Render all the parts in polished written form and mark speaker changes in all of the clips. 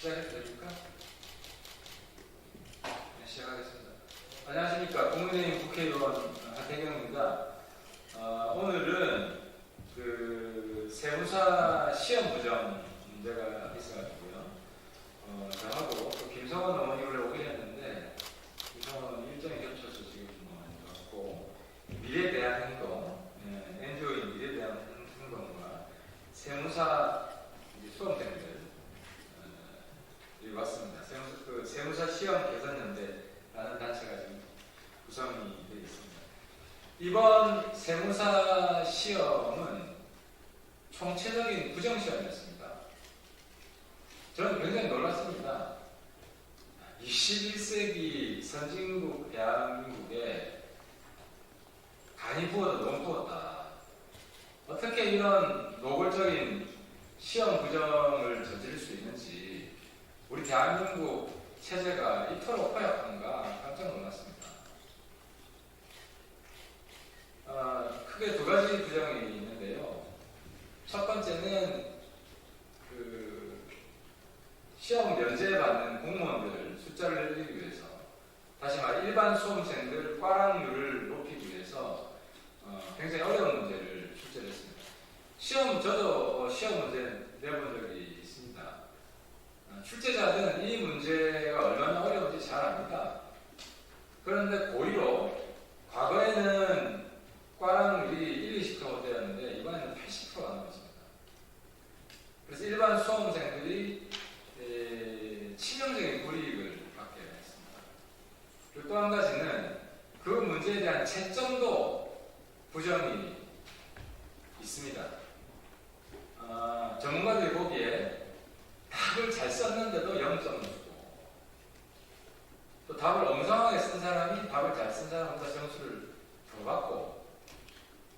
Speaker 1: 시작해도 됩니까? 네, 시작하겠습니다. 안녕하십니까. 국민의힘 국회의원 하태경입니다. 오늘은 세무사 시험 부정 문제가 있어가지고요. 저하고 또 김성원 의원이 원래 오긴 했는데 김성원 일정이 겹쳐서 지금 왔고 미래대한행동, NGO인 미래대한행동과 세무사 수험생들 왔습니다. 세무사 시험 개선연대라는 단체가 지금 구성이 되어 있습니다. 이번 세무사 시험은 총체적인 부정시험이었습니다. 저는 굉장히 놀랐습니다. 21세기 선진국 대한민국에 간이 부어도 너무 부었다. 어떻게 이런 노골적인 시험 부정을 저지를 수 있는지 우리 대한민국 체제가 이토록 허약한가 깜짝 놀랐습니다. 크게 두 가지 부정이 있는데요. 첫 번째는 시험 면제받는 공무원들 숫자를 늘리기 위해서, 다시 말해 일반 수험생들 과락률을 높이기 위해서 굉장히 어려운 문제를 출제를 했습니다. 저도 시험 문제 내본 적이 있습니다. 출제자들은 이 문제가 얼마나 어려운지 잘 압니다. 그런데 고의로 과거에는 과락률이 20~20%대였는데 이번에는 80%가 넘었습니다. 그래서 일반 수험생들이 치명적인 불이익을 받게 했습니다. 그리고 또 한 가지는 그 문제에 대한 채점도 부정이 있습니다. 전문가들이 보기에 답을 잘 썼는데도 0점을 주고, 또 답을 엉성하게 쓴 사람이 답을 잘 쓴 사람보다 점수를 더 받고,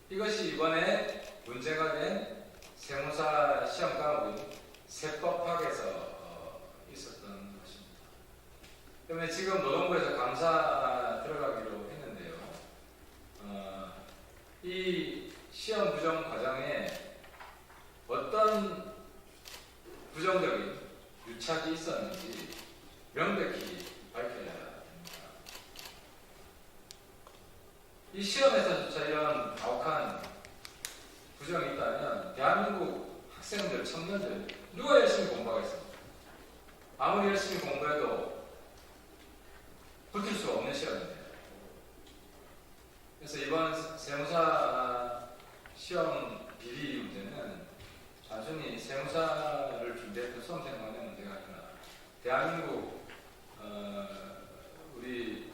Speaker 1: 이것이 이번에 문제가 된 세무사 시험 과목인 세법학에서 있었던 것입니다. 그러면 지금 노동부에서 감사 들어가기로 했는데요. 이 시험 부정 과정에 어떤 부정적인 유착이 있었는지 명백히 밝혀야 됩니다. 이 시험에서조차 이런 가혹한 부정이 있다면 대한민국 학생들, 청년들 누가 열심히 공부하겠습니까? 아무리 열심히 공부해도 붙을 수 없는 시험인데요. 그래서 이번 세무사 시험 비리 문제는 단순히 세무사를 준비했던 수험생만의 문제가 아니라 대한민국 우리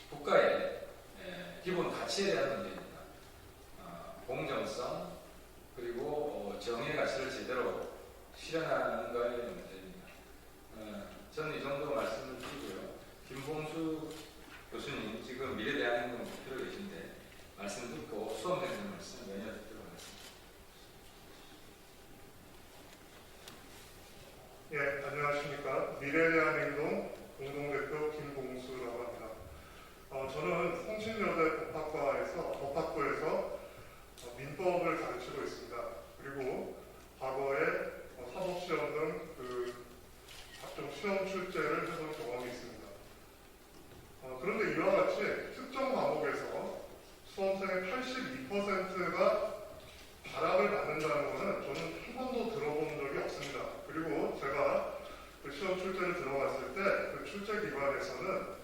Speaker 1: 국가의 기본 가치에 대한 문제입니다. 공정성 그리고 정의의 가치를 제대로 실현하는 것의 문제입니다. 저는 이 정도 말씀을 드리고요. 김봉수 교수님 지금 미래대한행동 대표로 계신데 말씀 듣고 수험생들 말씀 연이어 듣도록 하겠습니다.
Speaker 2: 예, 안녕하십니까. 미래대한행동 공동대표 김봉수라고 합니다. 저는 성신여대 법학부에서 민법을 가르치고 있습니다. 그리고 과거에 사법시험 등 각종 시험 출제를 해본 경험이 있습니다. 그런데 이와 같이 특정 과목에서 수험생의 82%가 발악을 받는다는 것은 저는 한 번도 들어본 적이 없습니다. 그리고 제가 그 시험 출제를 들어갔을 때 그 출제 기관에서는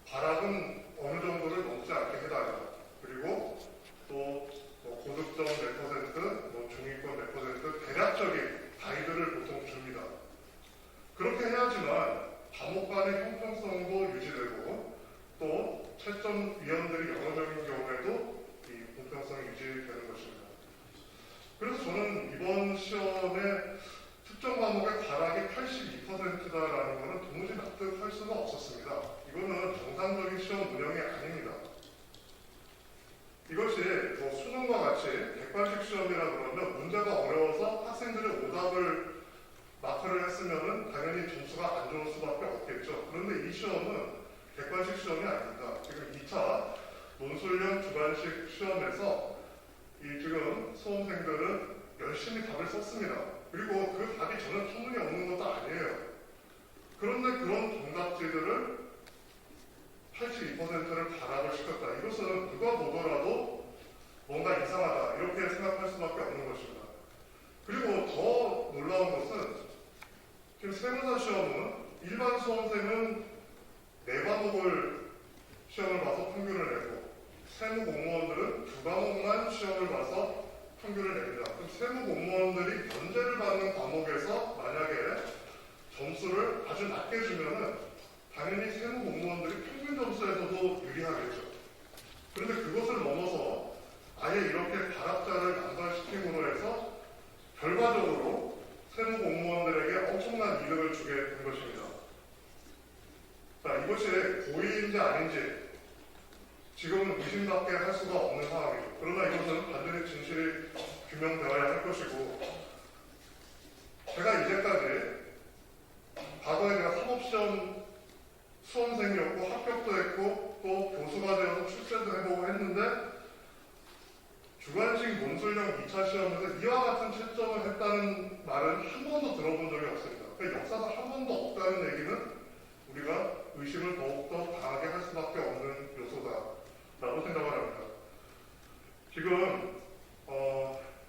Speaker 2: 발악은 어느 정도를 넘지 않게 해달라. 그리고 또 고득점 몇 %, 중위권 몇 %, 대략적인 가이드를 보통 줍니다. 그렇게 해야지만 과목 간의 형평성도 유지되고 또 채점위원들이 여러 명인 경우에도 이 공평성이 유지되는 것입니다. 그래서 저는 이번 시험에 특정 과목의 발악이 82%다라는 것은 도무지 납득할 수가 없었습니다. 이거는 정상적인 시험 운영이 아닙니다. 이것이 수능과 같이 객관식 시험이라 그러면 문제가 어려워서 학생들의 오답을 마크를 했으면 당연히 점수가 안 좋을 수밖에 없겠죠. 그런데 이 시험은 객관식 시험이 아닙니다. 지금 2차 논술형 주관식 시험에서 지금 수험생들은 열심히 답을 썼습니다. 그리고 그 답이 저는 소문이 없는 것도 아니에요. 그런데 그런 정답지들을 82%를 발악을 시켰다. 이것은 누가 보더라도 뭔가 이상하다. 이렇게 생각할 수밖에 없는 것입니다. 그리고 더 놀라운 것은 지금 세무사 시험은 일반 수험생은 4과목을 시험을 봐서 평균을 내고 세무 공무원들은 2과목만 시험을 봐서 평균을 냅니다. 그럼 세무 공무원들이 면제를 받는 과목에서 만약에 점수를 아주 낮게 주면은 당연히 세무 공무원들이 평균 점수에서도 유리하겠죠. 그런데 그것을 넘어서 아예 이렇게 발악자를 남발시킴으로 해서 결과적으로 세무 공무원들에게 엄청난 이득을 주게 된 것입니다. 자, 이것이 고의인지 아닌지 지금은 의심밖에 할 수가 없는 상황이죠. 그러나 이것은 반드시 진실이 규명되어야 할 것이고, 제가 이제까지 과거에 제가 사법시험 수험생이었고 합격도 했고 또 교수가 되어서 출제도 해보고 했는데 주관식 논술형 2차 시험에서 이와 같은 채점을 했다는 말은 한 번도 들어본 적이 없습니다. 그 역사상 한 번도 없다는 얘기는 우리가 의심을 더욱더 강하게 할 수밖에 없는 요소다라고 생각을 합니다. 지금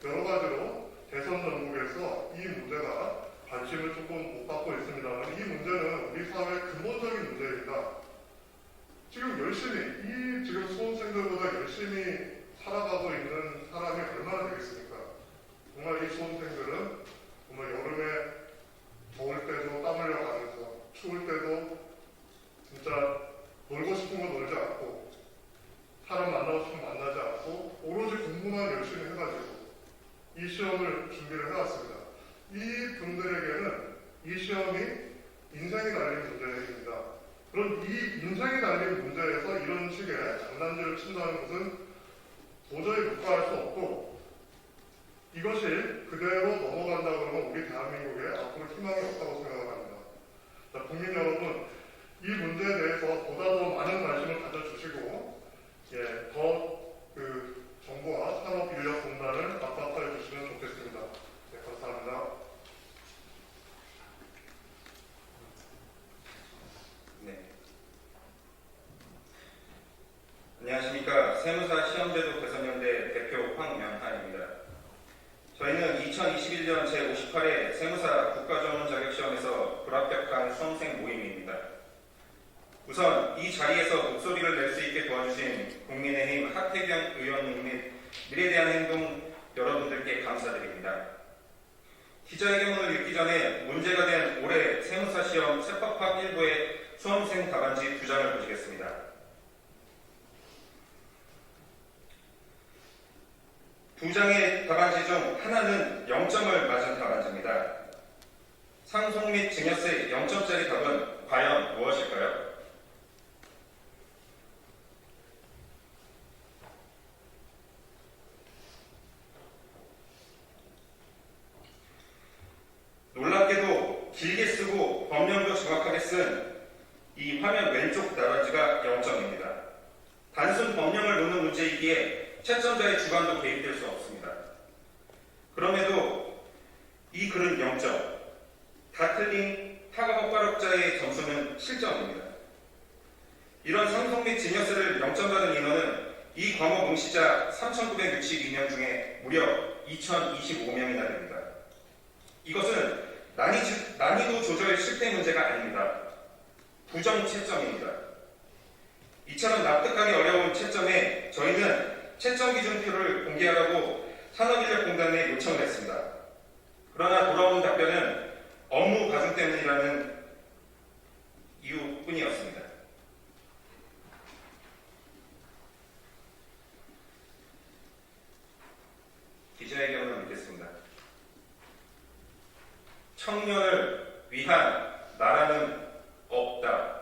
Speaker 2: 여러 가지로 대선 전국에서 이 문제가 관심을 조금 못 받고 있습니다만 이 문제는 우리 사회의 근본적인 문제입니다. 지금 열심히 지금 수험생들보다 열심히 살아가고 있는 사람이 얼마나 되겠습니까? 정말 이 수험생들은 정말 여름에 더울 때도 땀 흘려가면서 추울 때도 진짜 놀고 싶은 거 놀지 않고 사람 만나고 싶으면 만나지 않고 오로지 공부만 열심히 해가지고 이 시험을 준비를 해왔습니다. 이 분들에게는 이 시험이 인생이 달린 문제입니다. 그럼 이 인생이 달린 문제에서 이런 식의 장난질을 친다는 것은 도저히 묵과할 수 없고 이것이 그대로 넘어간다 그러면 우리 대한민국에 앞으로 희망이 없다고 생각을 합니다. 자, 국민 여러분, 이 문제에 대해서 보다 더 많은 관심을 가져주시고 더 정부와 산업인력공단을 압박해 주시면 좋겠습니다. 네, 감사합니다.
Speaker 3: 네. 안녕하십니까. 세무사 시험제도 개선연대 대표 황명하입니다. 저희는 2021년 제58회 세무사 국가전문자격시험에서 불합격한 수험생 모임입니다. 우선 이 자리에서 목소리를 낼 수 있게 도와주신 국민의힘 하태경 의원님 및 미래대한 행동 여러분들께 감사드립니다. 기자회견문을 읽기 전에 문제가 된 올해 세무사 시험 세법학 1부의 수험생 답안지 2장을 보시겠습니다. 두 장의 답안지 중 하나는 0점을 맞은 답안지입니다. 상속 및 증여세 0점짜리 답은 과연 무엇일까요? 놀랍게도 길게 쓰고 법령도 정확하게 쓴 이 화면 왼쪽 답안지가 0점입니다. 단순 법령을 놓는 문제이기에 채점자의 주관도 개입될 수 없습니다. 그럼에도 이 글은 0점, 다 틀린 타과목 발업자의 점수는 7점입니다. 이런 상속 및 증여세를 0점 받은 인원은 이 과목 응시자 3,962명 중에 무려 2,025명이나 됩니다. 이것은 난이도 조절 실패 문제가 아닙니다. 부정 채점입니다. 이처럼 납득하기 어려운 채점에 저희는 채점 기준표를 공개하라고 산업인력공단에 요청을 했습니다. 그러나 돌아온 답변은 업무 과중 때문이라는 이유뿐이었습니다. 기자회견을 믿겠습니다. 청년을 위한 나라는 없다.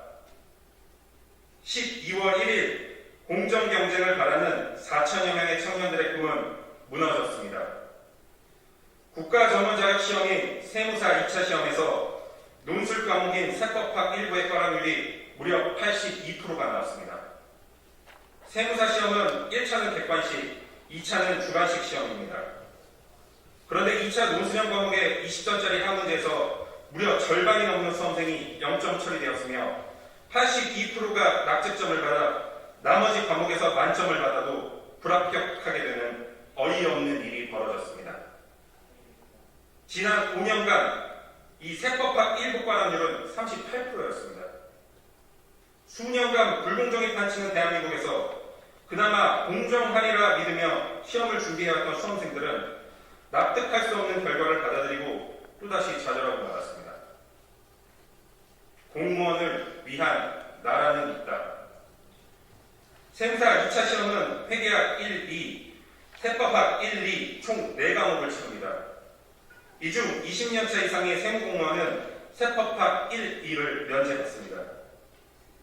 Speaker 3: 12월 1일 공정경쟁을 바라는 4천여 명의 청년들의 꿈은 무너졌습니다. 국가전문자격시험인 세무사 2차 시험에서 논술 과목인 세법학 1부의 과락률이 무려 82%가 나왔습니다. 세무사 시험은 1차는 객관식, 2차는 주관식 시험입니다. 그런데 2차 논술형 과목의 20점짜리 학문제에서 무려 절반이 넘는 수험생이 0점 처리되었으며 82%가 낙제점을 받아 나머지 과목에서 만점을 받아도 불합격하게 되는 어이없는 일이 벌어졌습니다. 지난 5년간 이 세법학 1부 과람률은 38%였습니다. 수년간 불공정이 판치는 대한민국에서 그나마 공정하리라 믿으며 시험을 준비해왔던 수험생들은 납득할 수 없는 결과를 받아들이고 또다시 좌절하고 말았습니다. 공무원을 위한 나라는 있다. 세무사 2차 시험은 회계학 1, 2, 세법학 1, 2 총 4과목을 치릅니다. 이 중 20년차 이상의 세무공무원은 세법학 1, 2를 면제받습니다.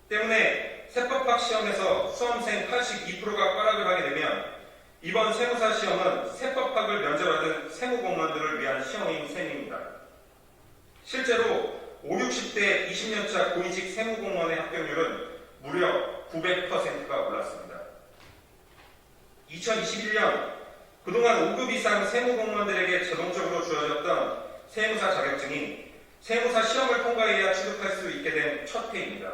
Speaker 3: 때문에 세법학 시험에서 수험생 82%가 과락을 하게 되면 이번 세무사 시험은 세법학을 면제받은 세무공무원들을 위한 시험인 셈입니다. 실제로 5, 60대 20년차 고위직 세무공무원의 합격률은 무려 900%가 올랐습니다. 2021년 그동안 5급 이상 세무공무원들에게 자동적으로 주어졌던 세무사 자격증이 세무사 시험을 통과해야 취득할 수 있게 된 첫 해입니다.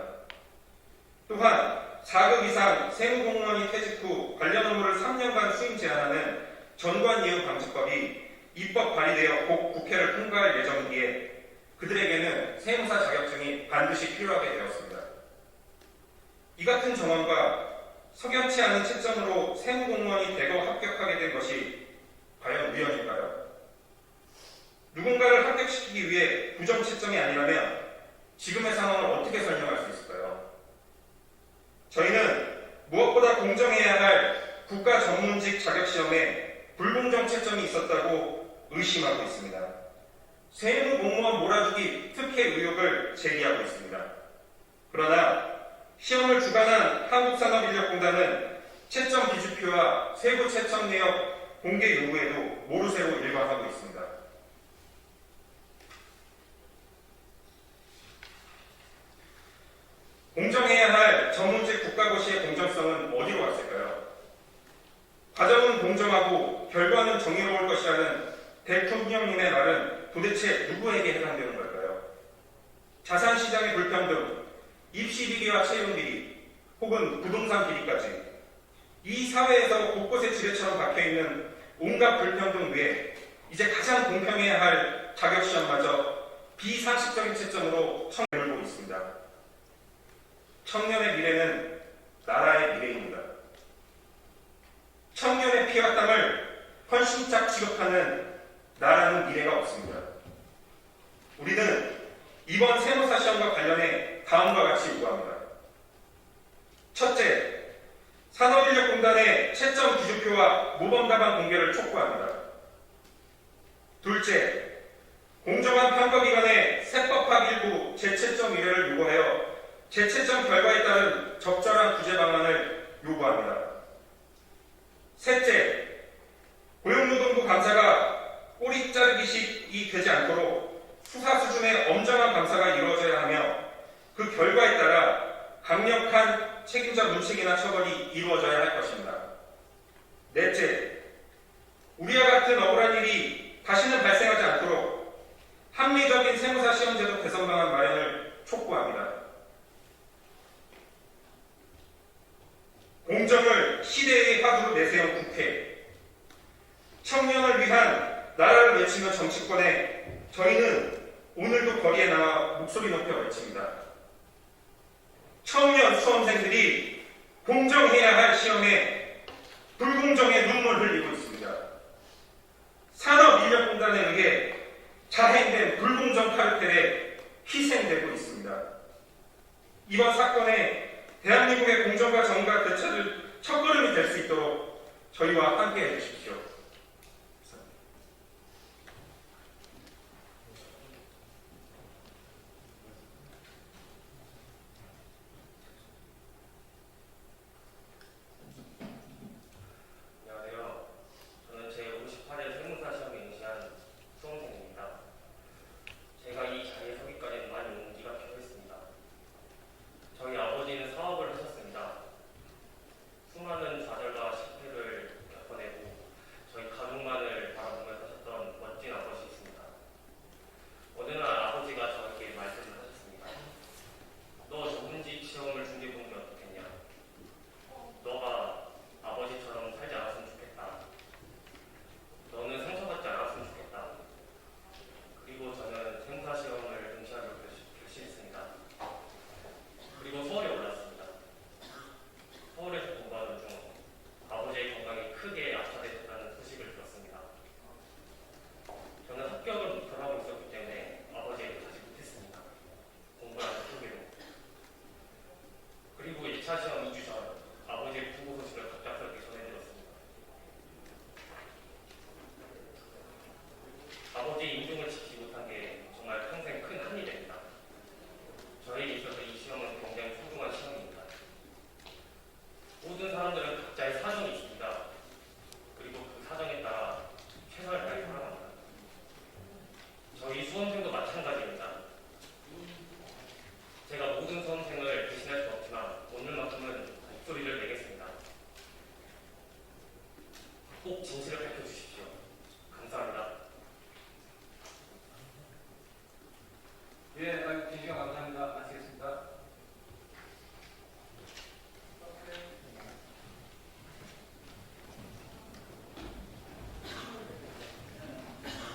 Speaker 3: 또한 4급 이상 세무공무원이 퇴직 후 관련 업무를 3년간 수임 제한하는 전관예우 방지법이 입법 발의되어 곧 국회를 통과할 예정이기에 그들에게는 세무사 자격증이 반드시 필요하게 되었습니다. 이 같은 정황과 석연치 않은 채점으로 세무공무원이 대거 합격하게 된 것이 과연 우연일까요? 누군가를 합격시키기 위해 9점 채점이 아니라면 지금의 상황을 어떻게 설명할 수 있을까요? 저희는 무엇보다 공정해야 할 국가 전문직 자격시험에 불공정 채점이 있었다고 의심하고 있습니다. 세무공무원 몰아주기 특혜 의혹을 제기하고 있습니다. 그러나 시험을 주관한 한국산업인력공단은 채점 비주표와 세부 채점 내역 공개 요구에도 모르쇠로 일관하고 있습니다. 공정해야 할 전문직 국가고시의 공정성은 어디로 갔을까요? 과정은 공정하고 결과는 정의로울 것이라는 대통령님의 말은 도대체 누구에게 해당되는 걸까요? 자산시장의 불평등, 입시 비리와 채용 비리, 혹은 부동산 비리까지 이 사회에서 곳곳에 지뢰처럼 박혀있는 온갖 불평등 외에 이제 가장 공평해야 할 자격시험마저 비상식적인 채점으로 청년을 보고 있습니다. 청년의 미래는 나라의 미래입니다. 청년의 피와 땀을 헌신짝 지급하는 나라는 미래가 없습니다. 우리는 이번 세무사 시험과 관련해 다음과 같이 요구합니다. 첫째, 산업인력공단의 채점 기준표와 모범답안 공개를 촉구합니다. 둘째, 공정한 평가기관의 세법학 일부 재채점 의뢰를 요구하여 재채점 결과에 따른 적절한 구제 방안을 요구합니다. 셋째, 고용노동부 감사가 꼬리 자르기식이 되지 않도록 수사 수준의 엄정한 감사가 이루어져야 하며 그 결과에 따라 강력한 책임자 문책이나 처벌이 이루어져야 할 것입니다. 넷째, 우리와 같은 억울한 일이 다시는 발생하지 않도록 합리적인 세무사 시험제도 개선 방안 마련을 촉구합니다. 공정을 시대의 화두로 내세운 국회, 청년을 위한 나라를 외치는 정치권에 저희는 오늘도 거리에 나와 목소리 높여 외칩니다. 청년 수험생들이 공정해야 할 시험에 불공정의 눈물 흘리고 있습니다. 산업인력공단에 의해 자행된 불공정 카르텔에 희생되고 있습니다. 이번 사건에 대한민국의 공정과 정의가 되찾을 첫걸음이 될 수 있도록 저희와 함께해 주십시오.
Speaker 4: 안녕하세요. 저는 제58회 세무사 시험에 응시한 수험생입니다. 제가 이 자리에 서기까지는 많이 용기가 필요했습니다. 저희 아버지는 사업을 하셨습니다. 수많은 좌절과 실패를 겪어내고 밝혀주십시오. 감사합니다.